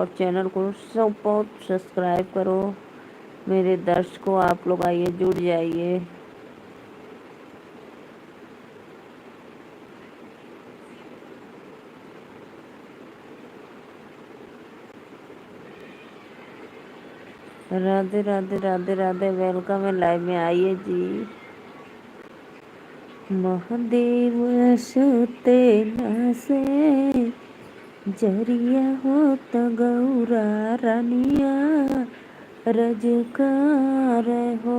और चैनल को support subscribe करो। मेरे दर्शकों, आप लोग आइए, जुड़ जाइए। राधे राधे राधे राधे, वेलकम है लाइव में, आइए जी। महादेव सुते न से जरिया हो त गौरा रानिया रजकार हो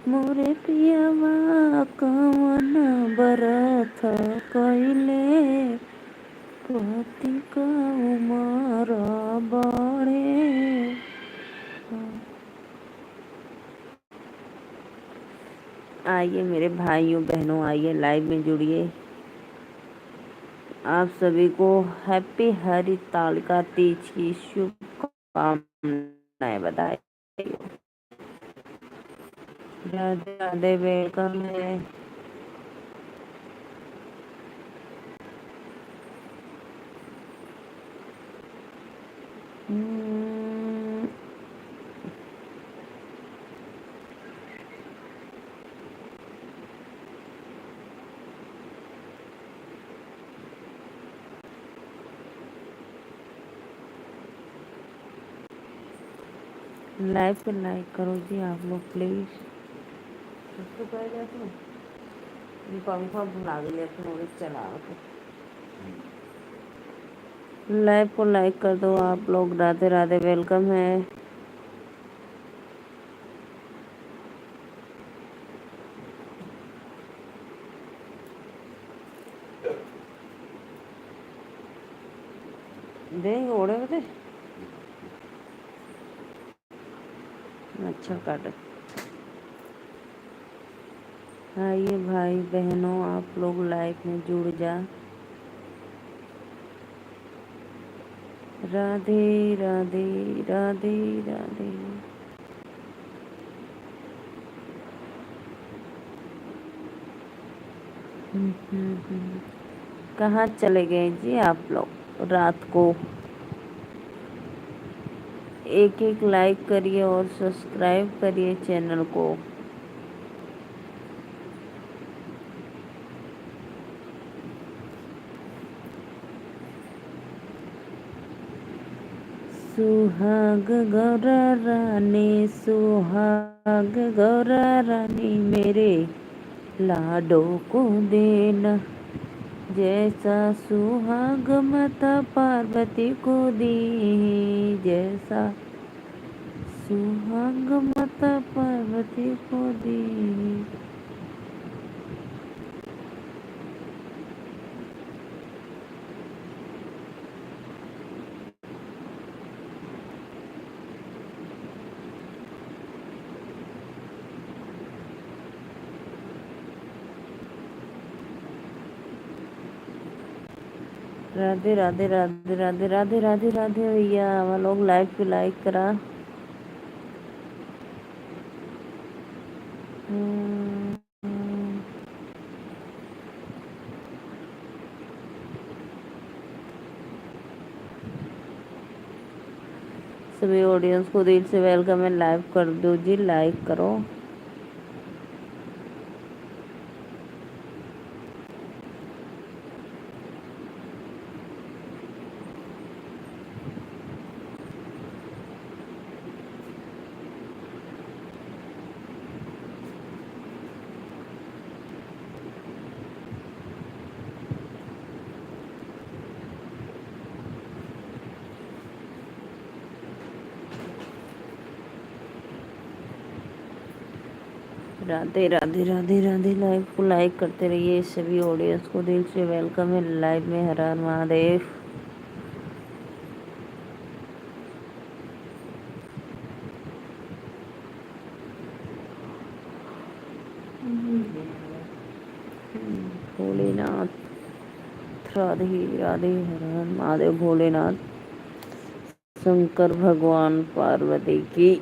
मोरे पियावा कवन बरथ कइले पति का उमर बढ़े। आइए मेरे भाइयों बहनों, आइए लाइव में जुड़िए। आप सभी को हैप्पी हरितालिका तीज की शुभकामनाएं, बधाई। राधे राधे, वेलकम है। लाइव पे लाइक करो जी आप लोग प्लीज। सबसे पहले पंखा भुला गया चला के। लाइव को लाइक कर दो आप लोग। राधे राधे, वेलकम है। देंगे ओढ़े बते अच्छा काट। आइए भाई बहनों, आप लोग लाइव में जुड़ जा। राधे राधे राधे राधे। कहाँ चले गए जी आप लोग रात को? एक एक लाइक करिए और सब्सक्राइब करिए चैनल को। सुहाग गौरा रानी, सुहाग गौरा रानी, मेरे लाडो को देना जैसा सुहाग माता पार्वती को दी, जैसा सुहाग माता पार्वती को दी। राधे राधे राधे राधे राधे राधे राधे भैया, हम लोग लाइव पे लाइक करा। सभी ऑडियंस को दिल से वेलकम है। लाइव कर दो जी, लाइक करो। राधे राधे राधे राधे, लाइव को लाइक करते रहिए। सभी ऑडियंस को दिल से वेलकम है लाइव में। हर हर महादेव। भोलेनाथ राधे राधे, हर हर महादेव। भोलेनाथ शंकर भगवान पार्वती की।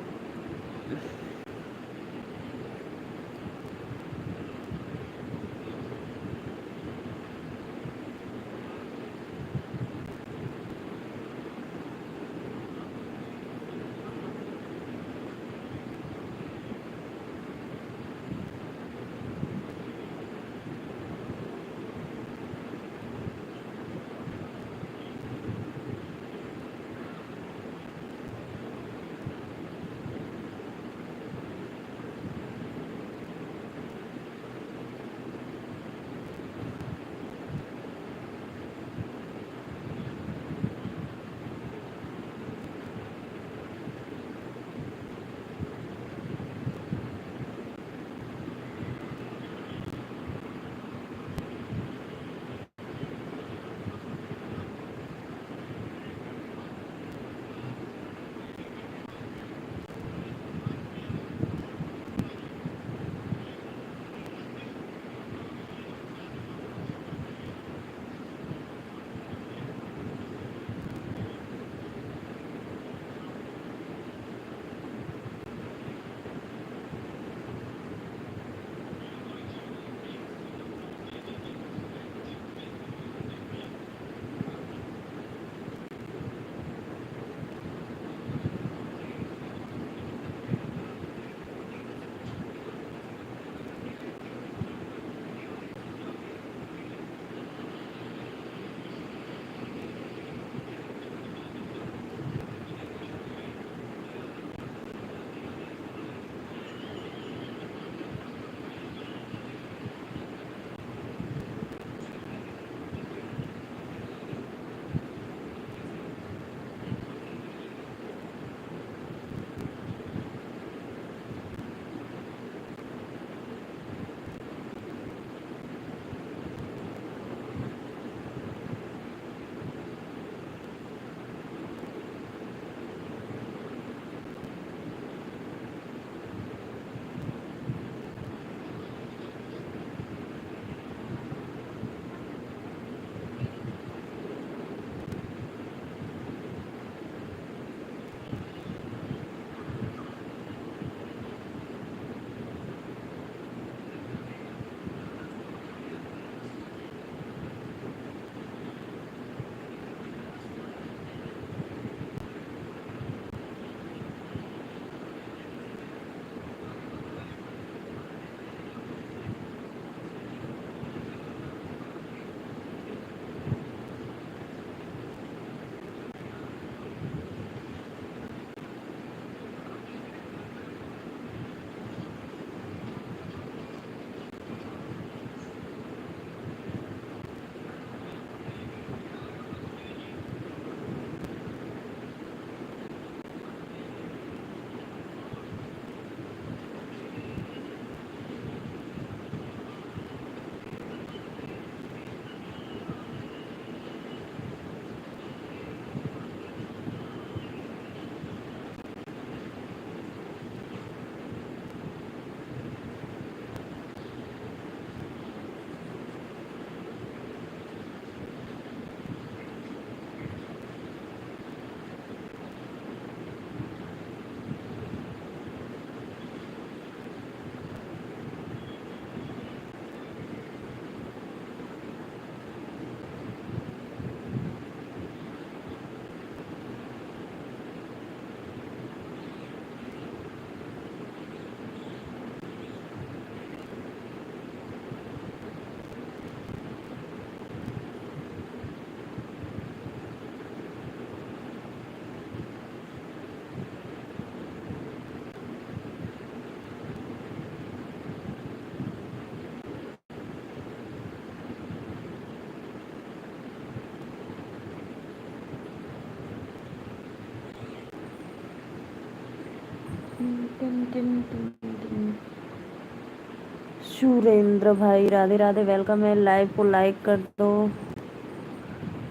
सुरेंद्र भाई राधे राधे, वेलकम है। लाइव को लाइक कर दो।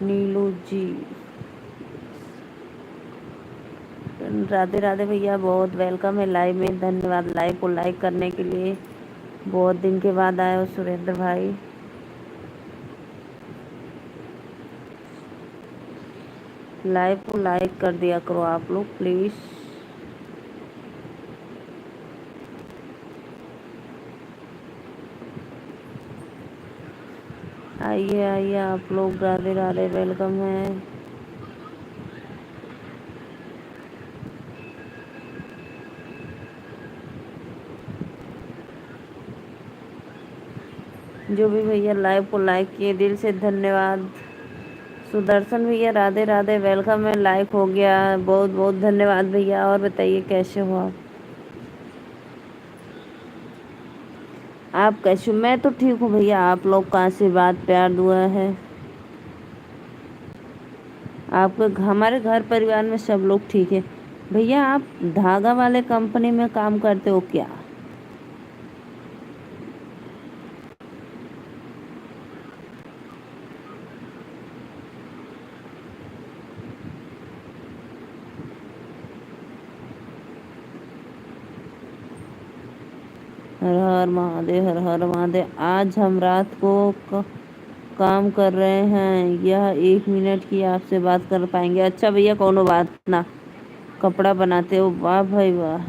नीलू जी राधे राधे भैया, बहुत वेलकम है लाइव में। धन्यवाद लाइव को लाइक करने के लिए। बहुत दिन के बाद आए हो सुरेंद्र भाई। लाइव को लाइक कर दिया करो आप लोग प्लीज। आइए आइए आप लोग, राधे राधे, वेलकम है। जो भी भैया लाइव को लाइक किए दिल से धन्यवाद। सुदर्शन भैया राधे राधे, वेलकम है। लाइक हो गया, बहुत बहुत धन्यवाद भैया। और बताइए कैसे हो आप कैसे हो? मैं तो ठीक हूँ भैया। आप लोग का आशीर्वाद प्यार दुआ है। आपके हमारे घर परिवार में सब लोग ठीक है। भैया आप धागा वाले कंपनी में काम करते हो क्या? हर हर महादेव, हर हर महादेव। आज हम रात को काम कर रहे हैं। यह 1 मिनट की आपसे बात कर पाएंगे? अच्छा भैया, कोनो बात ना। कपड़ा बनाते हो? वाह भाई वाह।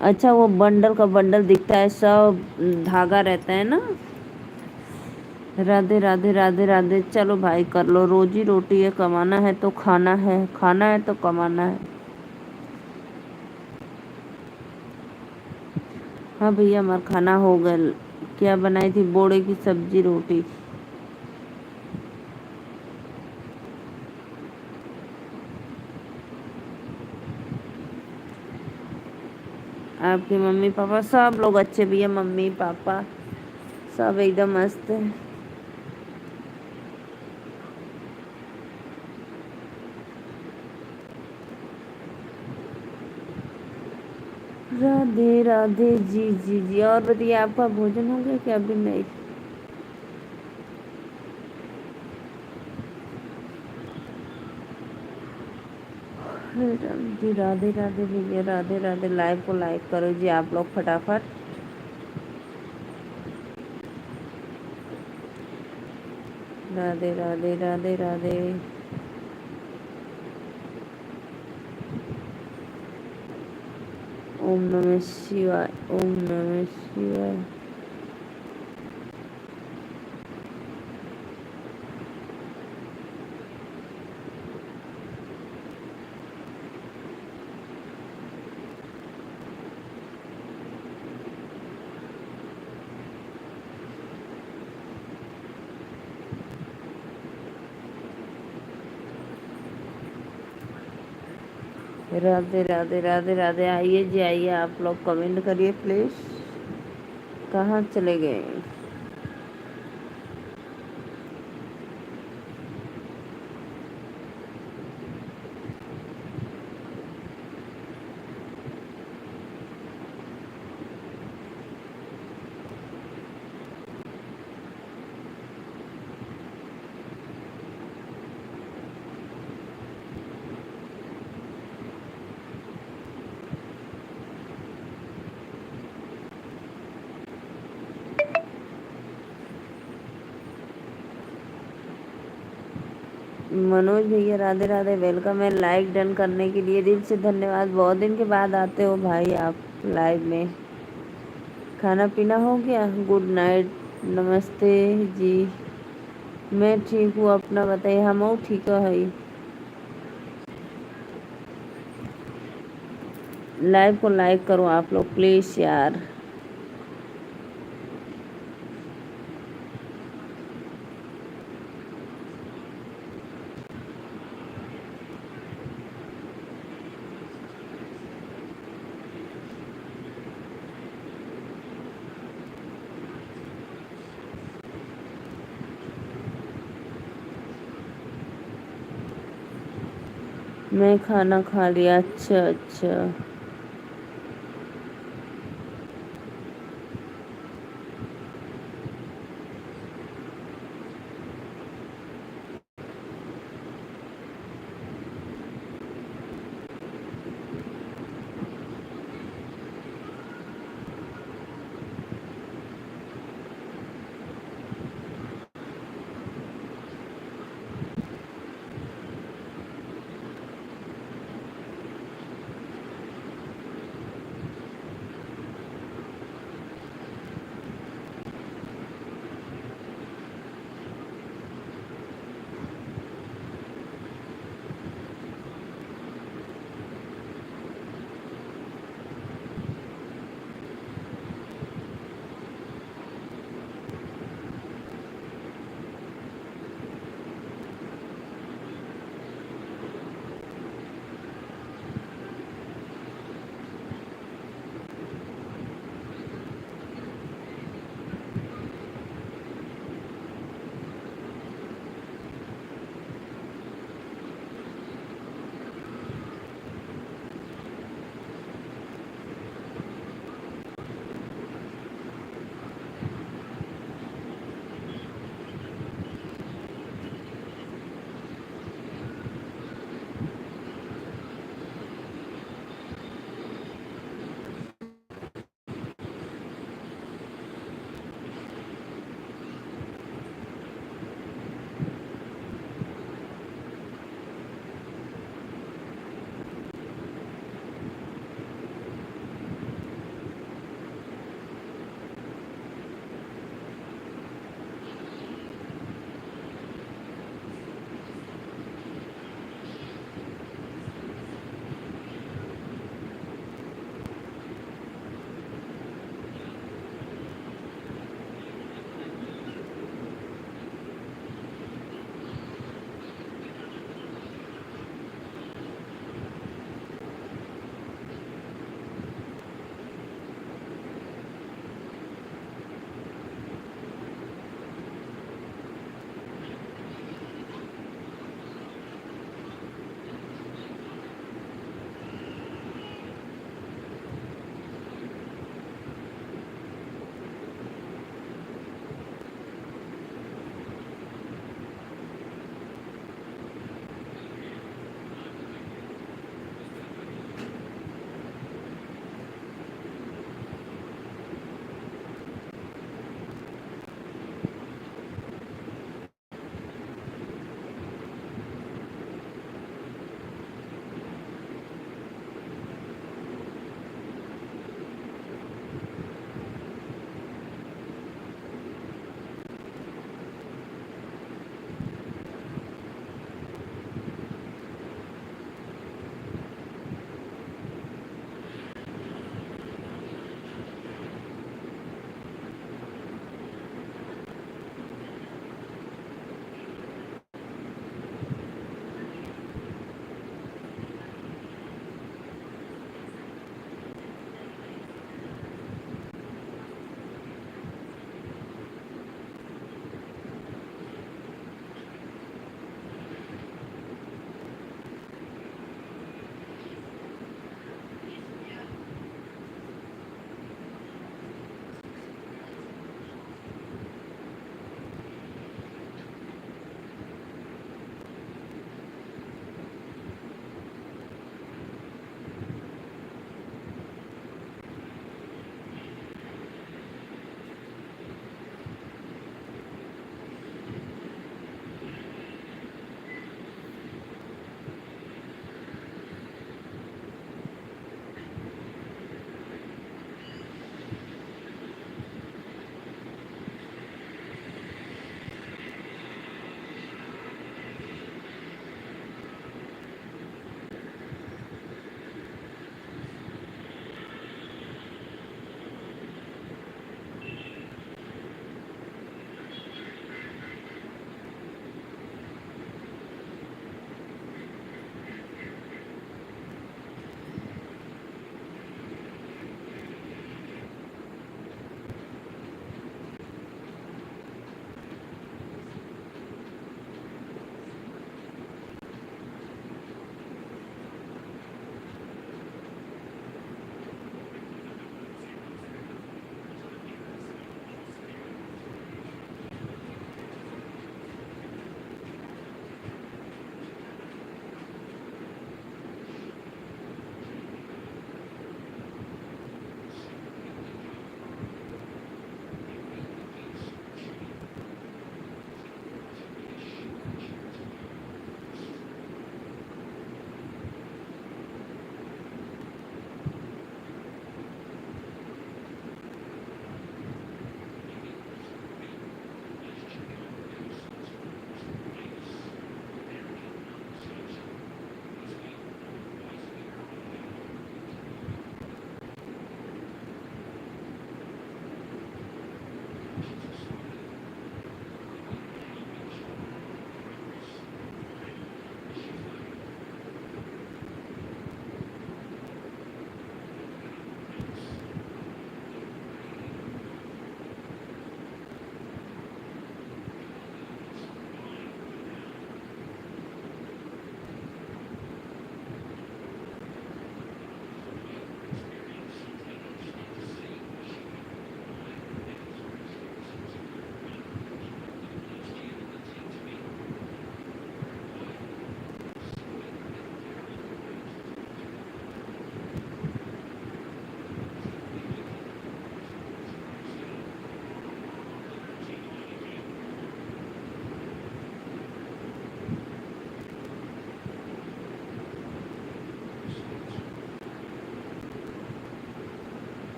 अच्छा, वो बंडल का बंडल दिखता है, सब धागा रहता है ना? राधे राधे राधे राधे। चलो भाई कर लो, रोजी रोटी है, कमाना है तो खाना है, खाना है तो कमाना है। हाँ भैया, हमारा खाना हो गया। क्या बनाई थी? बोड़े की सब्जी रोटी। आपके मम्मी पापा सब लोग अच्छे भैया, मम्मी पापा सब एकदम मस्त है। राधे राधे जी जी जी। और बताइए आपका भोजन हो गया क्या? अभी नहीं। जी राधे राधे भैया, राधे राधे। लाइव को लाइक करो जी आप लोग फटाफट। राधे राधे राधे राधे। ओम नमः शिवाय, ओम नमः शिवाय। राधे राधे राधे राधे। आइए जी आइए, आप लोग कमेंट करिए प्लीज। कहाँ चले गए? मनोज भैया राधे राधे, वेलकम है। लाइक डन करने के लिए दिल से धन्यवाद। बहुत दिन के बाद आते हो भाई आप लाइव में। खाना पीना हो गया? गुड नाइट, नमस्ते जी। मैं ठीक हूँ, अपना बताइए। हम ठीक है। लाइव को लाइक करो आप लोग प्लीज यार। मैं खाना खा लिया। अच्छा अच्छा।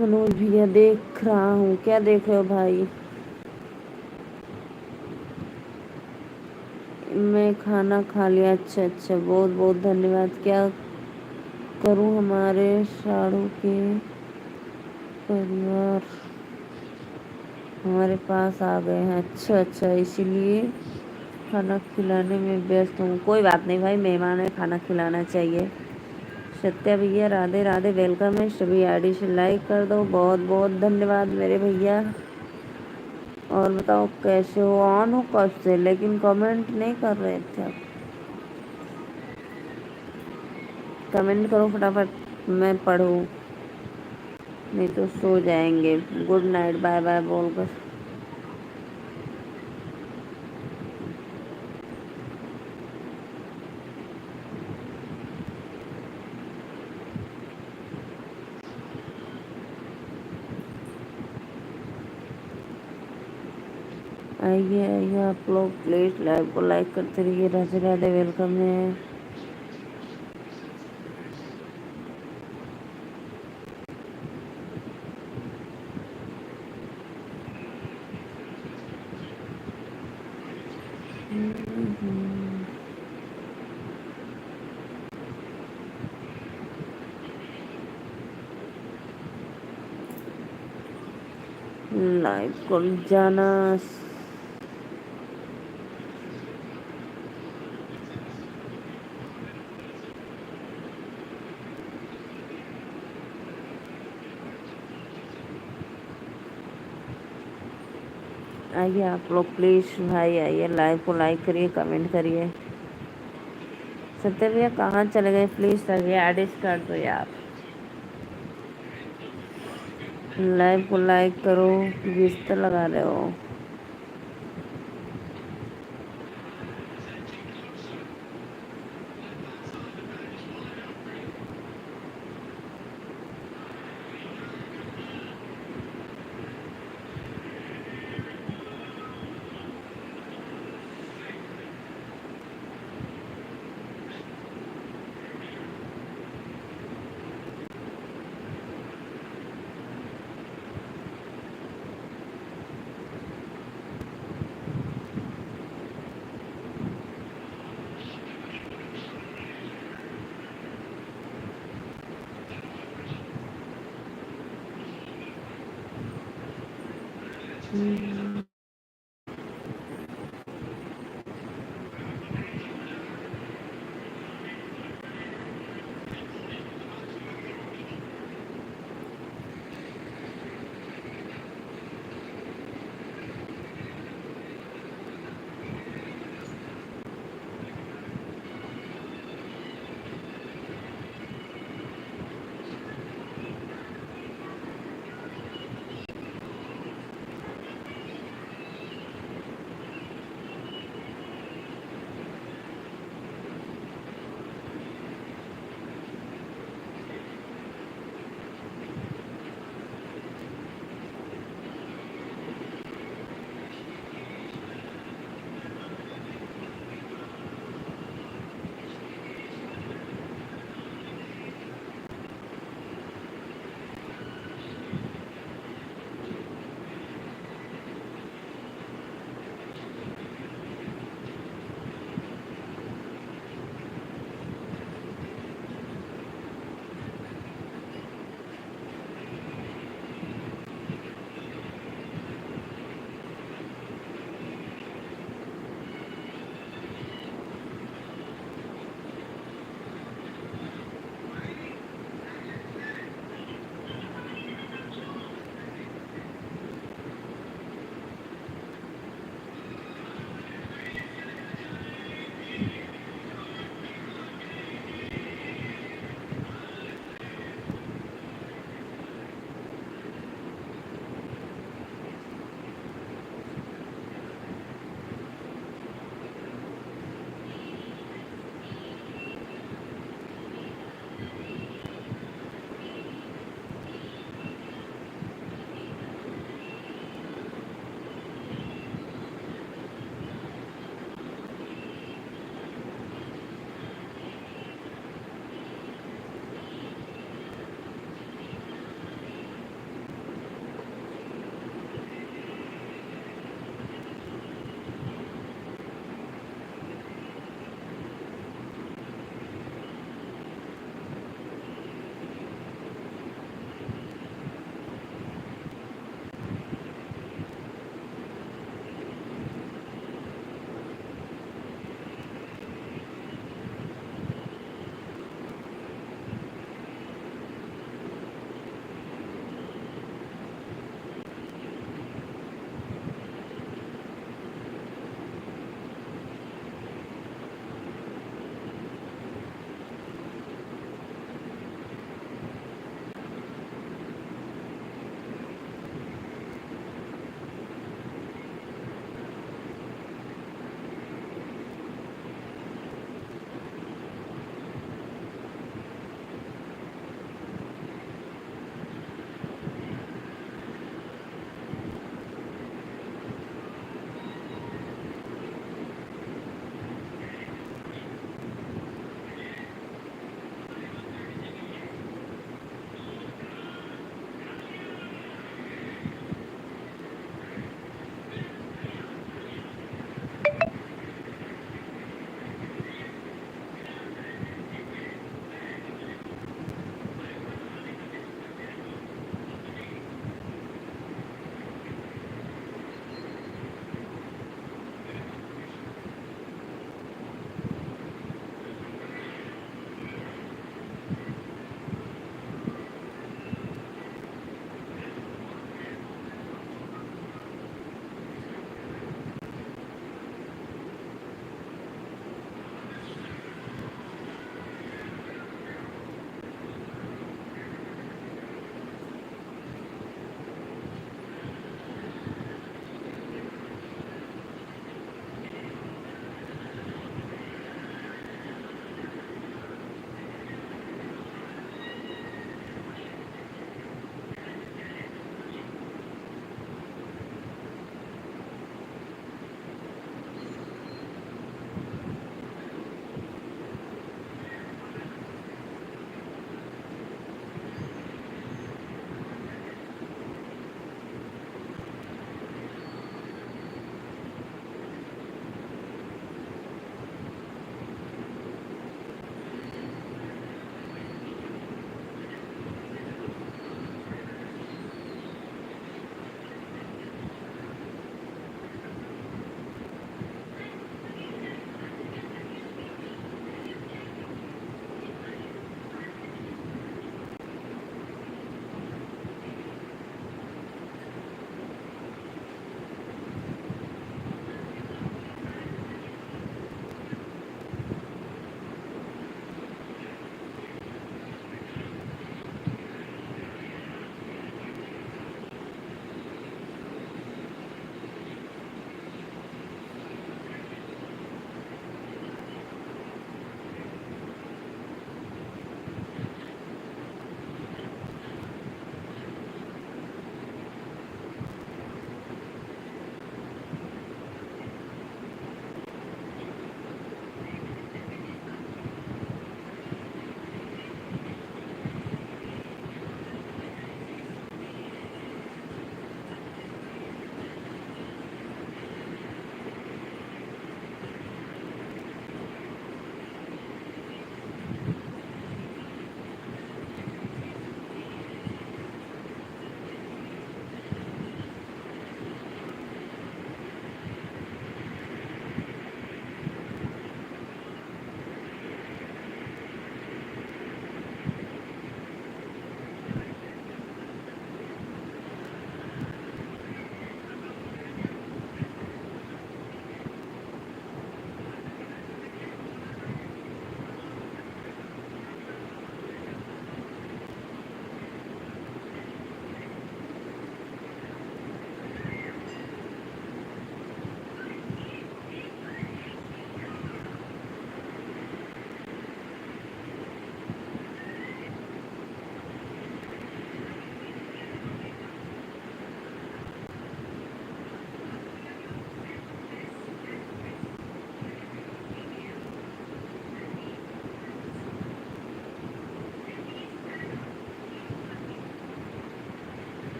मनोज भैया देख रहा हूँ। क्या देख रहे हो भाई? मैं खाना खा लिया। अच्छा अच्छा, बहुत बहुत धन्यवाद। क्या करूँ, हमारे साड़ू के परिवार हमारे पास आ गए हैं। अच्छा अच्छा, इसीलिए खाना खिलाने में व्यस्त हूँ। कोई बात नहीं भाई, मेहमान है, खाना खिलाना चाहिए। सत्या भैया राधे राधे, वेलकम है। सभी आईडी से लाइक कर दो। बहुत बहुत धन्यवाद मेरे भैया। और बताओ कैसे हो? ऑन हो कब से, लेकिन कमेंट नहीं कर रहे थे आप। कमेंट करो फटाफट, मैं पढ़ूँ, नहीं तो सो जाएंगे। गुड नाइट, बाय बाय बोलकर। आइए आइए आप लोग, प्लीज लाइव को लाइक करते रहिए। राधे राधे, वेलकम है। लाइव को जाना। आइए आप लोग प्लीज भाई, आइए लाइव को लाइक करिए, कमेंट करिए। सत्य भैया कहाँ चले गए? प्लीज सभी एडिट कर दो यार। लाइव को लाइक करो, बिस्तर लगा रहे हो।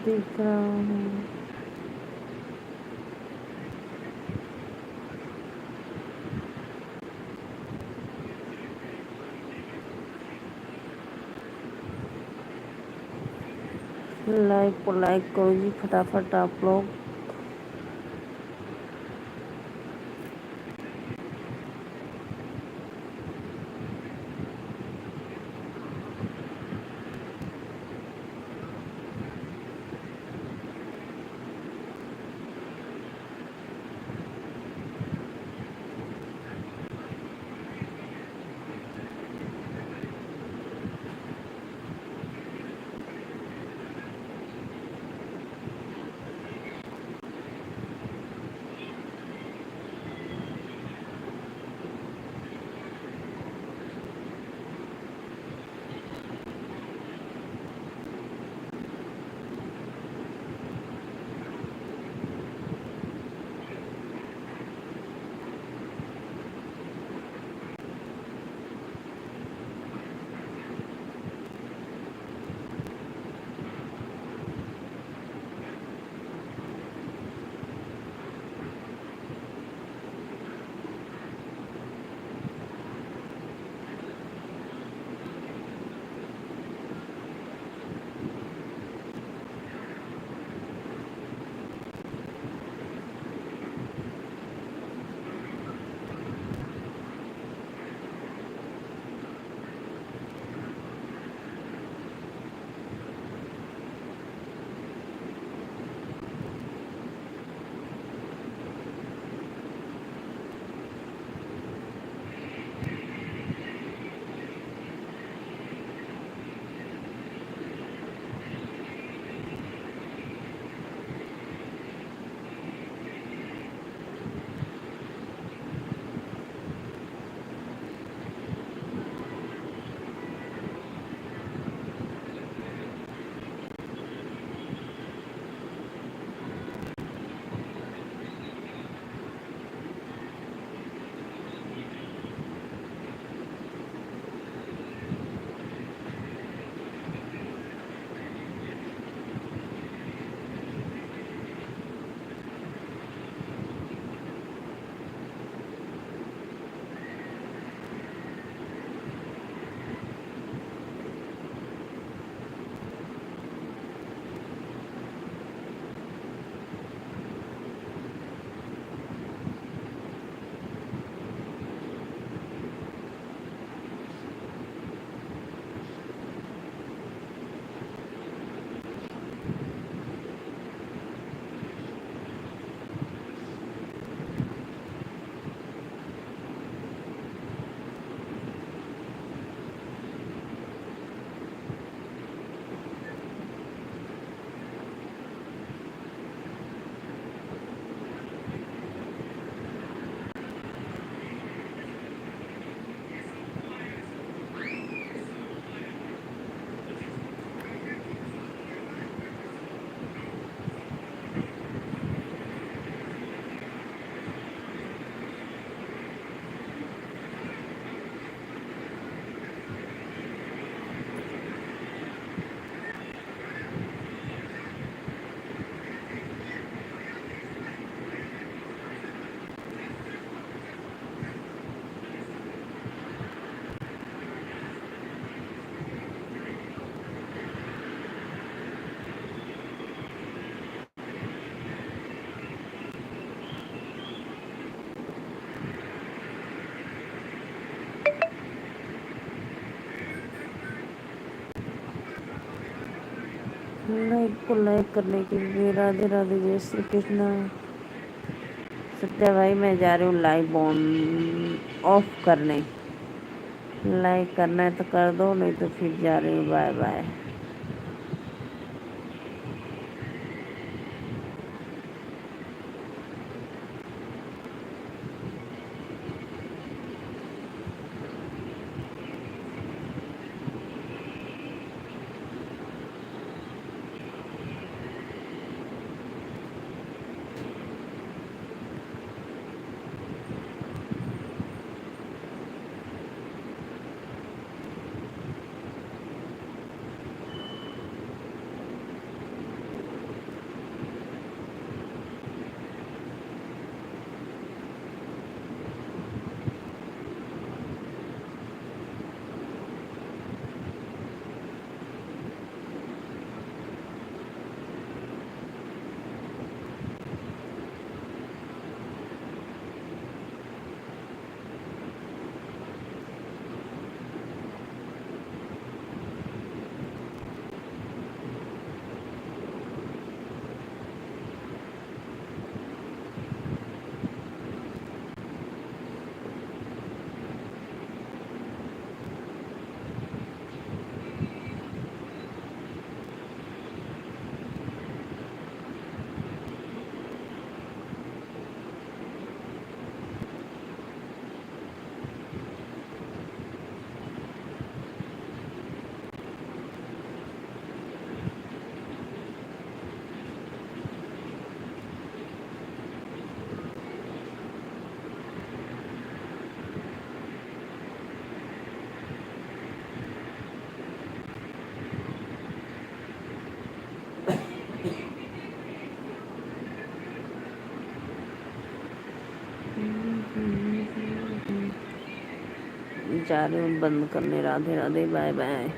दिख रहा हूँ। लाइक को लाइक करो जी फटाफट आप लोग। लाइक को लाइक करने के लिए राधे राधे जय श्री कृष्ण। सत्या भाई मैं जा रही हूँ लाइव ऑन ऑफ करने। लाइक करना है तो कर दो, नहीं तो फिर जा रही हूँ। Bye bye. जा रही हूँ बंद करने। Radhe Radhe, bye bye.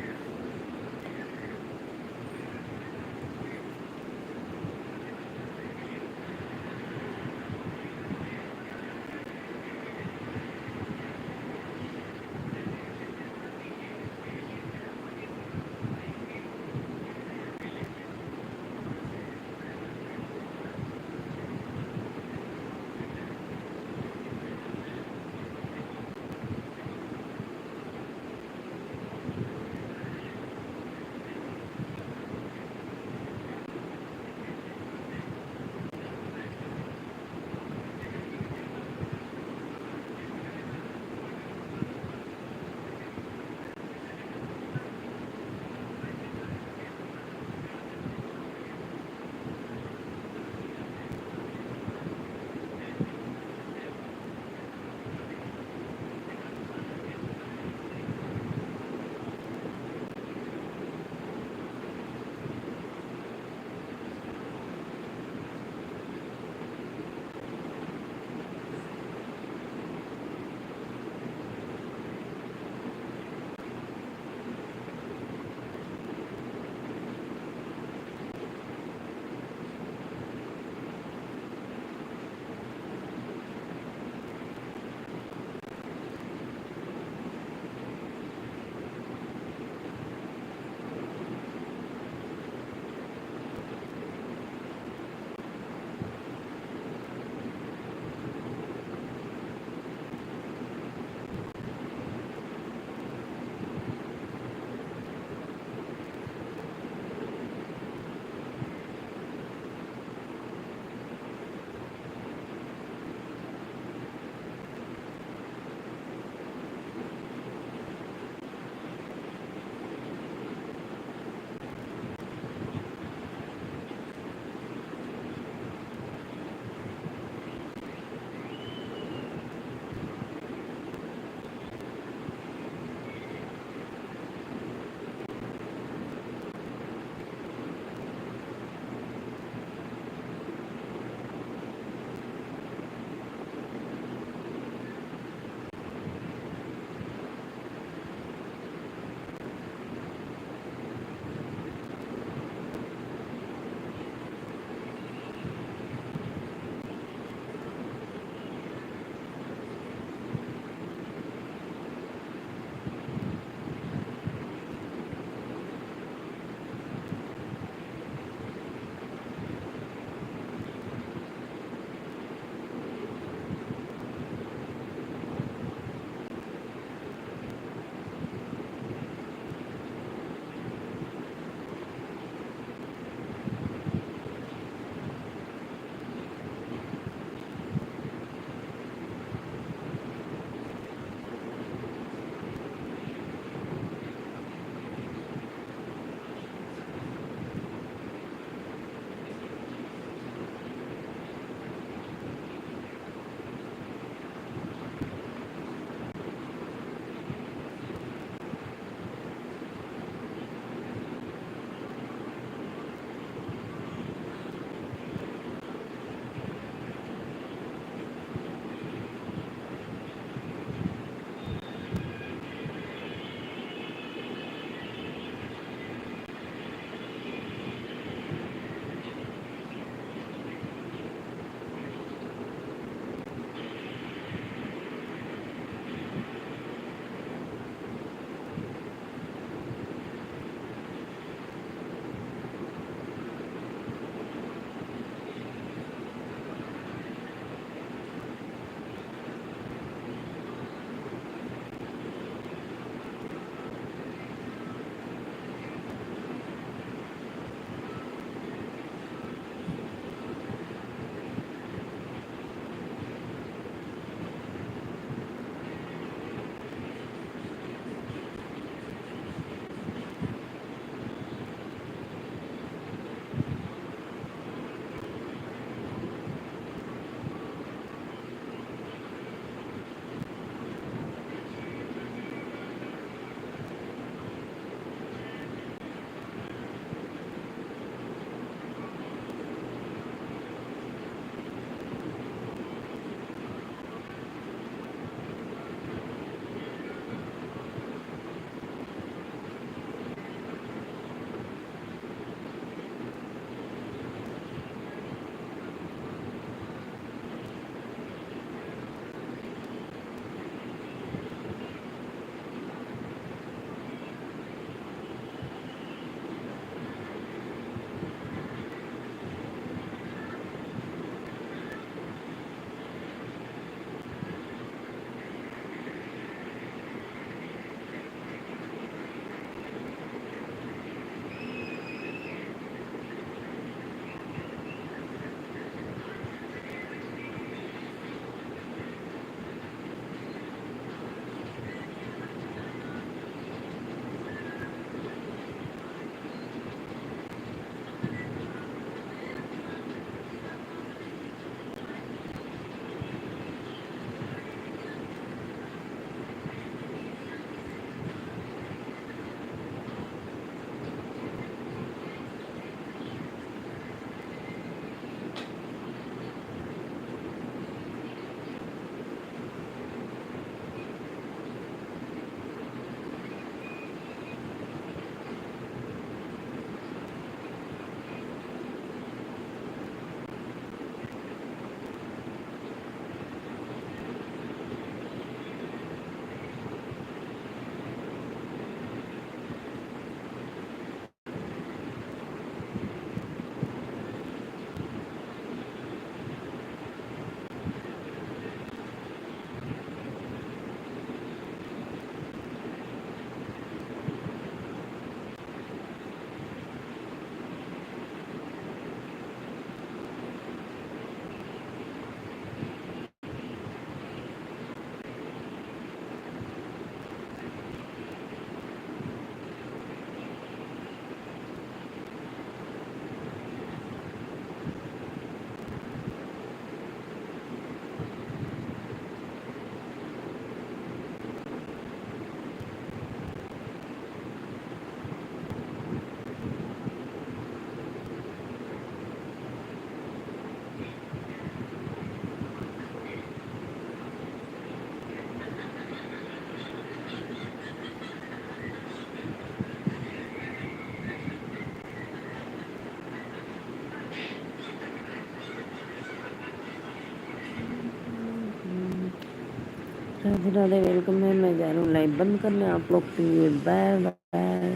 Radhe Radhe, welcome है। मैं जा रही हूँ लाइव बंद करने, आप लोग के लिए बाय बाय।